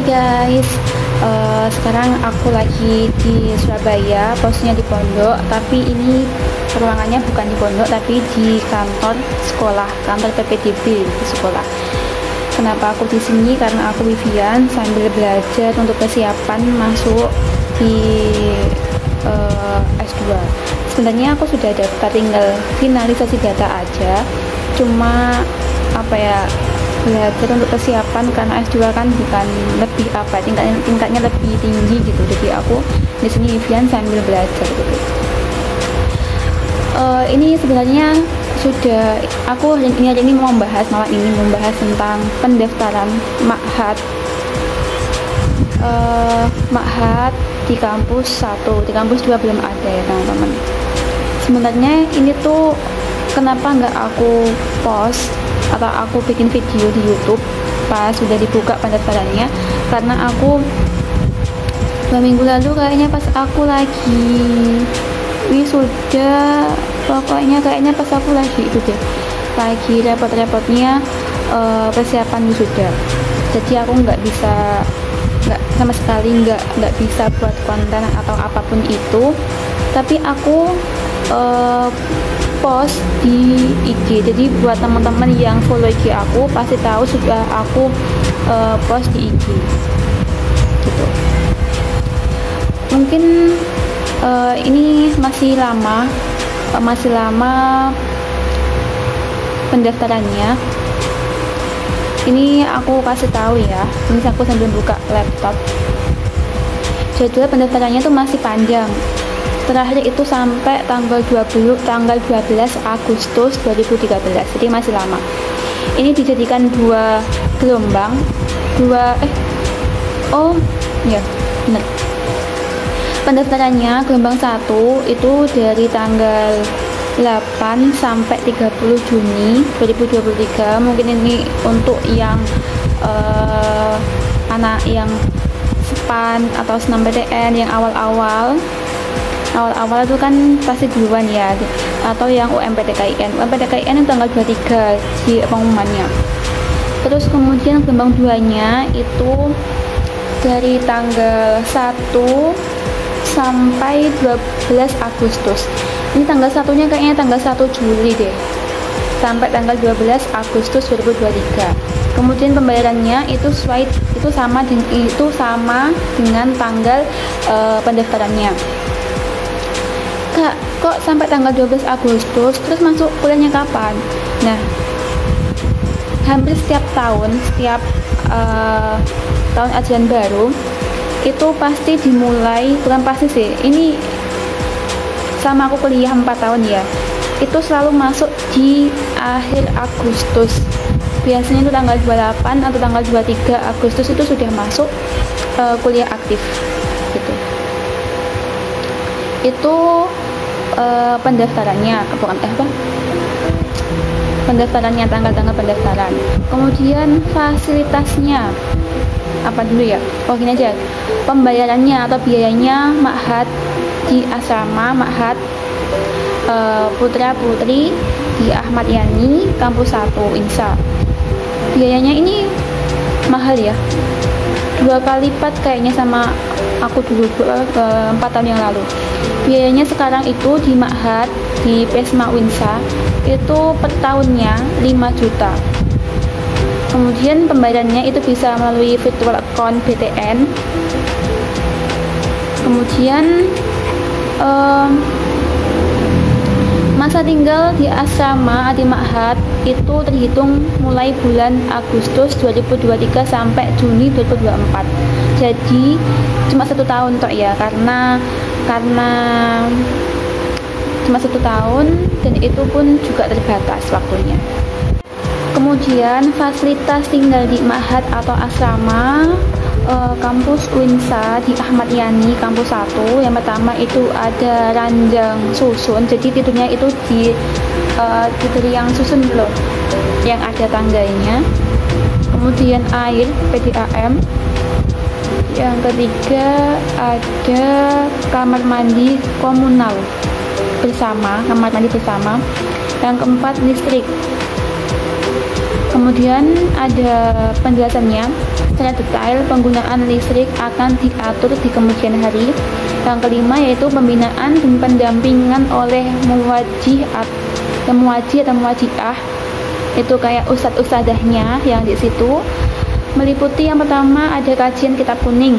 guys, sekarang aku lagi di Surabaya, posnya di pondok, tapi ini ruangannya bukan di pondok tapi di kantor sekolah, kantor PPDB di sekolah. Kenapa aku di sini? Karena aku Vivian sambil belajar untuk persiapan masuk di S2. Sebenarnya aku sudah daftar, tinggal finalisasi data aja. Cuma belajar untuk persiapan karena S2 kan bukan lebih tingkatnya lebih tinggi gitu. Jadi aku di sini Vivian sambil belajar gitu. Ini sebenarnya sudah aku hari ini mau membahas tentang pendaftaran Ma'had di kampus 1, di kampus 2 belum ada ya teman-teman. Sebenarnya ini tuh kenapa nggak aku post atau aku bikin video di YouTube pas sudah dibuka pendaftarannya, karena aku 2 minggu lalu kayaknya pas aku lagi wisuda, kayaknya pas aku lagi itu deh, lagi repot-repotnya persiapan wisuda. Jadi aku nggak sama sekali nggak bisa buat konten atau apapun itu, tapi aku post di IG. Jadi buat teman-teman yang follow IG aku pasti tahu sudah aku post di IG gitu. Mungkin ini masih lama pendaftarannya. Ini aku kasih tahu ya, ini aku sambil buka laptop. Jadwal pendaftarannya tuh masih panjang. Terakhir itu sampai tanggal 12 Agustus 2013, jadi masih lama. Ini dijadikan 2 gelombang, benar. Pendaftarannya gelombang 1 itu dari tanggal 8 sampai 30 Juni 2023. Mungkin ini untuk yang anak yang SPAN atau SNMPTN yang awal-awal itu kan pasti duluan ya, atau yang UMPTKIN itu tanggal 23 di pengumumannya. Terus kemudian gelombang 2-nya itu dari tanggal 1 sampai 12 Agustus. Ini tanggal 1-nya kayaknya tanggal 1 Juli deh, sampai tanggal 12 Agustus 2023. Kemudian pembayarannya itu sama dengan tanggal pendaftarannya. Kak, kok sampai tanggal 12 Agustus, terus masuk kuliahnya kapan? Nah, hampir setiap tahun ajaran baru itu pasti dimulai, bukan pasti sih, ini sama aku kuliah 4 tahun ya, itu selalu masuk di akhir Agustus. Biasanya itu tanggal 28 atau tanggal 23 Agustus itu sudah masuk kuliah aktif gitu. Itu pendaftarannya, tanggal-tanggal pendaftaran. Kemudian fasilitasnya apa dulu ya? Gini aja. Pembayarannya atau biayanya Ma'had di asrama Ma'had Putra Putri di Ahmad Yani kampus 1 Insa. Biayanya ini mahal ya, 2 kali lipat kayaknya sama aku dulu 4 tahun yang lalu. Biayanya sekarang itu di Ma'had di Pesma Winsa itu per tahunnya 5 juta. Kemudian pembayarannya itu bisa melalui virtual account BTN. Kemudian masa tinggal di asrama di Ma'had itu terhitung mulai bulan Agustus 2023 sampai Juni 2024. Jadi cuma 1 tahun toh ya, karena cuma 1 tahun dan itu pun juga terbatas waktunya. Kemudian fasilitas tinggal di Ma'had atau asrama kampus Winsa di Ahmad Yani kampus 1. Yang pertama itu ada ranjang susun, jadi tidurnya itu di tidur yang susun loh, yang ada tangganya. Kemudian air PDAM. Yang ketiga ada kamar mandi komunal bersama, kamar mandi bersama. Yang keempat listrik. Kemudian ada penjelasannya. secara detail penggunaan listrik akan diatur di kemudian hari. Yang kelima yaitu pembinaan dan pendampingan oleh muwajjih atau muwajjiah, itu kayak ustadz-ustadzahnya yang di situ, meliputi yang pertama ada kajian kitab kuning.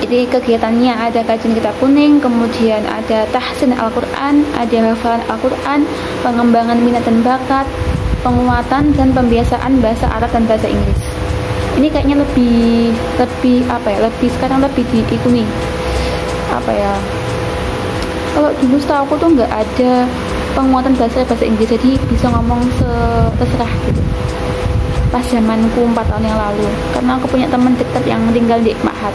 Jadi kegiatannya ada kajian kitab kuning, kemudian ada tahsin Al-Quran, ada hafalan Al-Quran, pengembangan minat dan bakat, penguatan dan pembiasaan bahasa Arab dan bahasa Inggris. Ini kayaknya lebih sekarang lebih diikuni kalau dulu setahu aku tuh nggak ada penguatan bahasa Inggris, jadi bisa ngomong terserah gitu pas zamanku 4 tahun yang lalu, karena aku punya teman dekat yang tinggal di Ma'had.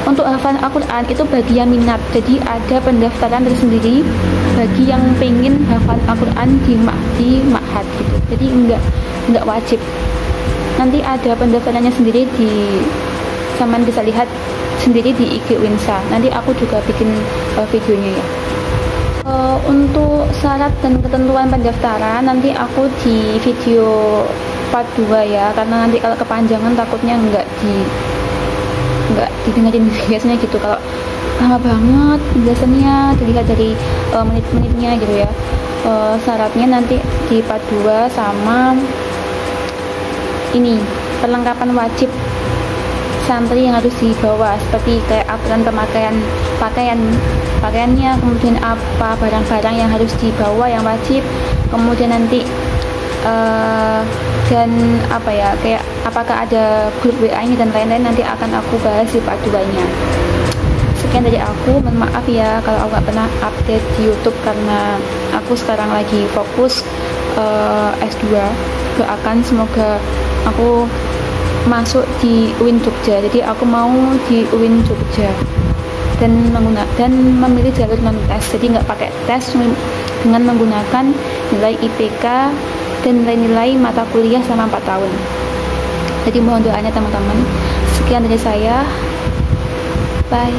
Untuk hafalan Al-Quran itu bagi yang minat, jadi ada pendaftaran tersendiri bagi yang pengen hafalan Al-Quran di Ma'had gitu, jadi enggak wajib. Nanti ada pendaftarannya sendiri Saman bisa lihat sendiri di IG Winsa, nanti aku juga bikin videonya ya. Untuk syarat dan ketentuan pendaftaran nanti aku di video part 2 ya, karena nanti kalau kepanjangan takutnya nggak didengarin biasanya gitu, kalau lama banget biasanya dilihat dari menit-menitnya gitu ya. Syaratnya nanti di part 2 sama ini perlengkapan wajib santri yang harus dibawa, seperti kayak aturan pakaiannya, kemudian apa barang-barang yang harus dibawa yang wajib, kemudian nanti dan kayak apakah ada grup WA-nya dan lain-lain, nanti akan aku bahas di part 2-nya. Sekian dari aku, mohon maaf ya kalau aku gak pernah update di YouTube karena aku sekarang lagi fokus S2. Doakan semoga aku masuk di UIN Jogja, jadi aku mau di UIN Jogja dan memilih jalur non tes, jadi nggak pakai tes, dengan menggunakan nilai IPK dan nilai-nilai mata kuliah selama 4 tahun. Jadi mohon doanya teman-teman. Sekian dari saya, bye.